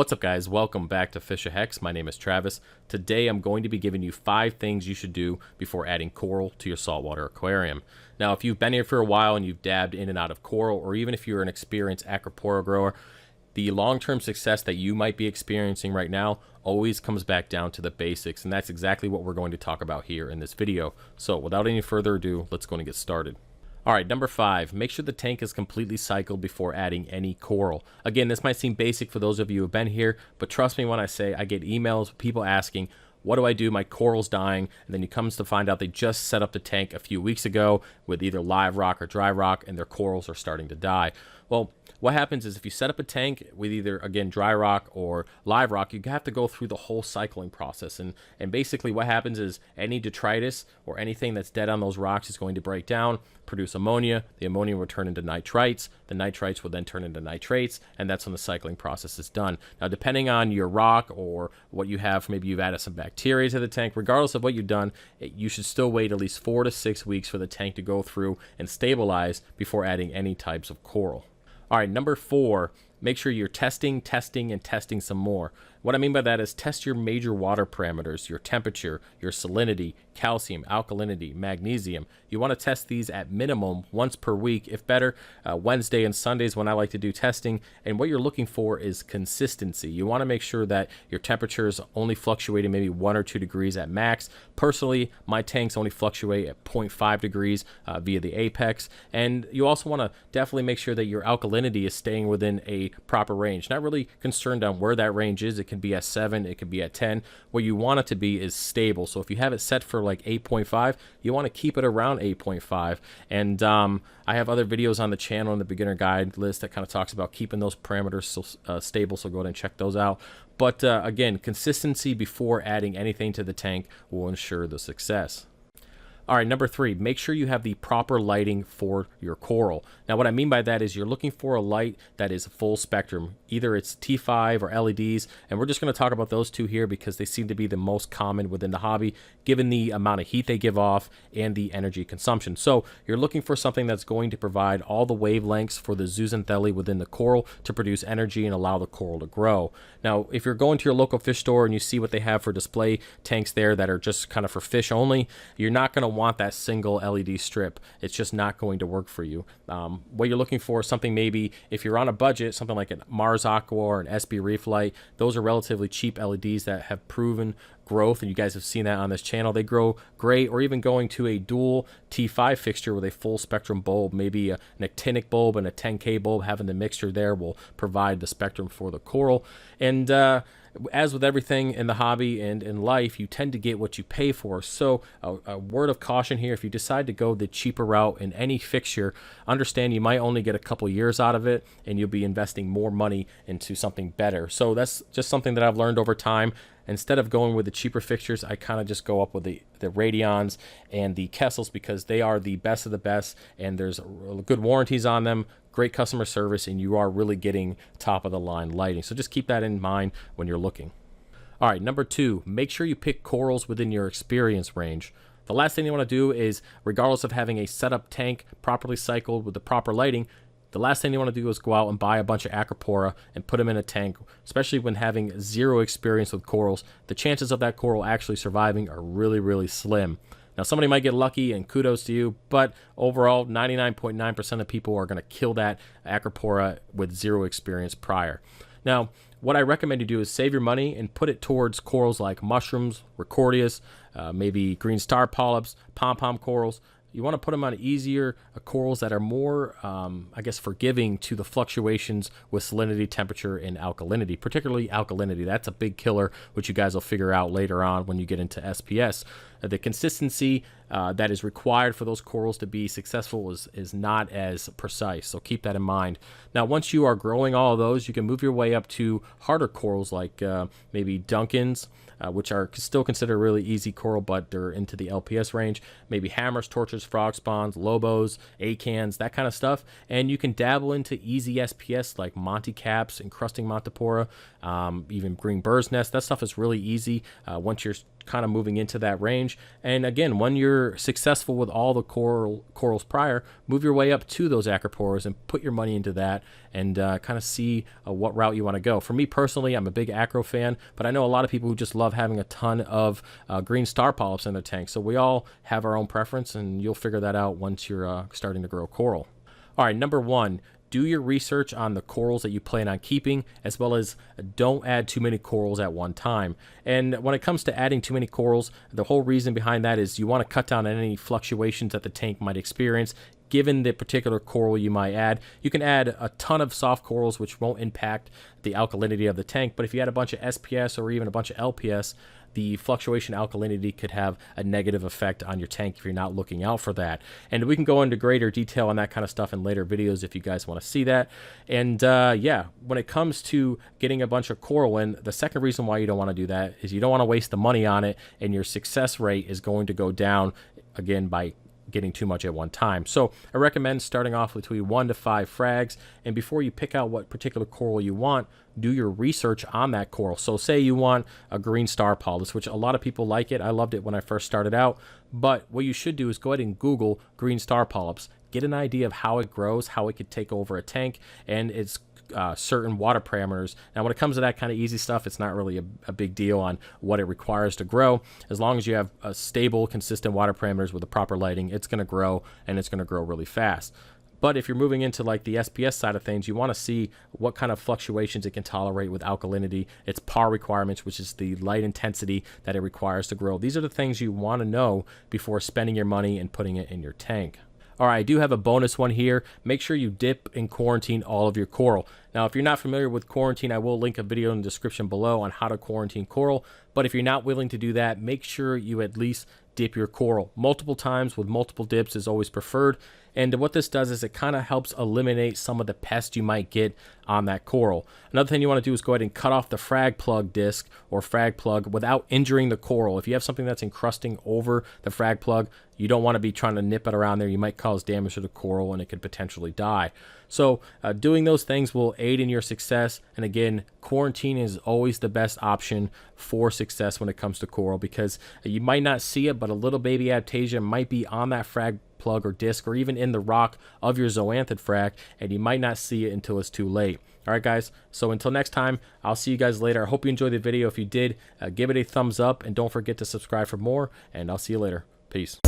What's up, guys? Welcome back to FishOfHex. My name is Travis. Today I'm going to be giving you 5 things you should do before adding coral to your saltwater aquarium. Now, if you've been here for a while and you've dabbed in and out of coral, or even if you're an experienced acropora grower, the long-term success that you might be experiencing right now always comes back down to the basics, and that's exactly what we're going to talk about here in this video. So without any further ado, let's go and get started. All right, number 5, make sure the tank is completely cycled before adding any coral. Again, this might seem basic for those of you who have been here, but trust me when I say I get emails, people asking, what do I do? My coral's dying. And then you comes to find out they just set up the tank a few weeks ago with either live rock or dry rock, and their corals are starting to die. Well, what happens is if you set up a tank with either, again, dry rock or live rock, you have to go through the whole cycling process. And basically what happens is any detritus or anything that's dead on those rocks is going to break down, produce ammonia. The ammonia will turn into nitrites. The nitrites will then turn into nitrates, and that's when the cycling process is done. Now, depending on your rock or what you have, maybe you've added some bacteria to the tank, regardless of what you've done, you should still wait at least 4 to 6 weeks for the tank to go through and stabilize before adding any types of coral. All right, number 4, make sure you're testing some more. What I mean by that is test your major water parameters, your temperature, your salinity, calcium, alkalinity, magnesium. You want to test these at minimum once per week, if better, Wednesday and Sundays when I like to do testing. And what you're looking for is consistency. You want to make sure that your temperature is only fluctuating maybe 1 or 2 degrees at max. Personally, my tanks only fluctuate at 0.5 degrees via the apex. And you also want to definitely make sure that your alkalinity is staying within a proper range. Not really concerned on where that range is. It can be at 7, it can be at 10. What you want it to be is stable. So if you have it set for like 8.5, you want to keep it around 8.5. And I have other videos on the channel in the beginner guide list that kind of talks about keeping those parameters stable, so go ahead and check those out. But again, consistency before adding anything to the tank will ensure the success. All right, number 3, make sure you have the proper lighting for your coral. Now, what I mean by that is you're looking for a light that is full spectrum. Either it's T5 or LEDs, and we're just going to talk about those two here because they seem to be the most common within the hobby, given the amount of heat they give off and the energy consumption. So you're looking for something that's going to provide all the wavelengths for the zooxanthellae within the coral to produce energy and allow the coral to grow. Now, if you're going to your local fish store and you see what they have for display tanks there that are just kind of for fish only, you're not going to want that single LED strip. It's just not going to work for you. What you're looking for is something, maybe if you're on a budget, something like a Mars Aqua or an SB Reef Light. Those are relatively cheap LEDs that have proven growth, and you guys have seen that on this channel. They grow great. Or even going to a dual T5 fixture with a full spectrum bulb, maybe an actinic bulb and a 10K bulb, having the mixture there will provide the spectrum for the coral. And as with everything in the hobby and in life, you tend to get what you pay for. So a word of caution here: if you decide to go the cheaper route in any fixture, understand you might only get a couple years out of it, and you'll be investing more money into something better. So that's just something that I've learned over time. Instead of going with the cheaper fixtures, I kind of just go up with the Radions and the Kessels because they are the best of the best, and there's good warranties on them, great customer service, and you are really getting top of the line lighting. So just keep that in mind when you're looking. All right, number 2, make sure you pick corals within your experience range. The last thing you want to do is, regardless of having a setup tank properly cycled with the proper lighting, the last thing you want to do is go out and buy a bunch of acropora and put them in a tank, especially when having zero experience with corals. The chances of that coral actually surviving are really, really slim. Now, somebody might get lucky, and kudos to you, but overall, 99.9% of people are going to kill that acropora with zero experience prior. Now, what I recommend you do is save your money and put it towards corals like mushrooms, Recordius, maybe green star polyps, pom-pom corals. You want to put them on easier corals that are more, I guess, forgiving to the fluctuations with salinity, temperature, and alkalinity, particularly alkalinity. That's a big killer, which you guys will figure out later on when you get into SPS. The consistency that is required for those corals to be successful is not as precise, so keep that in mind. Now, once you are growing all of those, you can move your way up to harder corals like maybe Duncans, which are still considered really easy coral, but they're into the LPS range. Maybe hammers, torches, frog spawns, lobos, acans, that kind of stuff. And you can dabble into easy SPS like Monty caps, encrusting Montipora, even green bird's nest. That stuff is really easy once you're kind of moving into that range. And again, when you're successful with all the corals prior, move your way up to those acropores and put your money into that, and kind of see what route you want to go. For me personally, I'm a big acro fan, but I know a lot of people who just love having a ton of green star polyps in their tank. So we all have our own preference, and you'll figure that out once you're starting to grow coral. All right, number one, do your research on the corals that you plan on keeping, as well as don't add too many corals at one time. And when it comes to adding too many corals, the whole reason behind that is you want to cut down on any fluctuations that the tank might experience given the particular coral you might add. You can add a ton of soft corals, which won't impact the alkalinity of the tank, but if you add a bunch of SPS or even a bunch of LPS, the fluctuation alkalinity could have a negative effect on your tank if you're not looking out for that. And we can go into greater detail on that kind of stuff in later videos if you guys want to see that. And yeah, when it comes to getting a bunch of coral in, the second reason why you don't want to do that is you don't want to waste the money on it, and your success rate is going to go down again by getting too much at one time. So I recommend starting off with between 1 to 5 frags, and before you pick out what particular coral you want, do your research on that coral. So say you want a green star polyps, which a lot of people like it. I loved it when I first started out, but what you should do is go ahead and Google green star polyps, get an idea of how it grows, how it could take over a tank, and its certain water parameters. Now, when it comes to that kind of easy stuff, it's not really a big deal on what it requires to grow. As long as you have a stable, consistent water parameters with the proper lighting, it's going to grow, and it's going to grow really fast. But if you're moving into like the SPS side of things, you want to see what kind of fluctuations it can tolerate with alkalinity, its PAR requirements, which is the light intensity that it requires to grow. These are the things you want to know before spending your money and putting it in your tank. All right, I do have a bonus one here. Make sure you dip and quarantine all of your coral. Now, if you're not familiar with quarantine, I will link a video in the description below on how to quarantine coral. But if you're not willing to do that, make sure you at least dip your coral. Multiple times with multiple dips is always preferred. And what this does is it kind of helps eliminate some of the pests you might get on that coral. Another thing you want to do is go ahead and cut off the frag plug disc or frag plug without injuring the coral. If you have something that's encrusting over the frag plug, you don't want to be trying to nip it around there. You might cause damage to the coral and it could potentially die. So doing those things will aid in your success. And again, quarantine is always the best option for success when it comes to coral, because you might not see it, but a little baby adaptation might be on that frag plug or disc, or even in the rock of your zoanthid frag, and you might not see it until it's too late. All right, guys, so until next time, I'll see you guys later. I hope you enjoyed the video. If you did, give it a thumbs up, and don't forget to subscribe for more, and I'll see you later. Peace.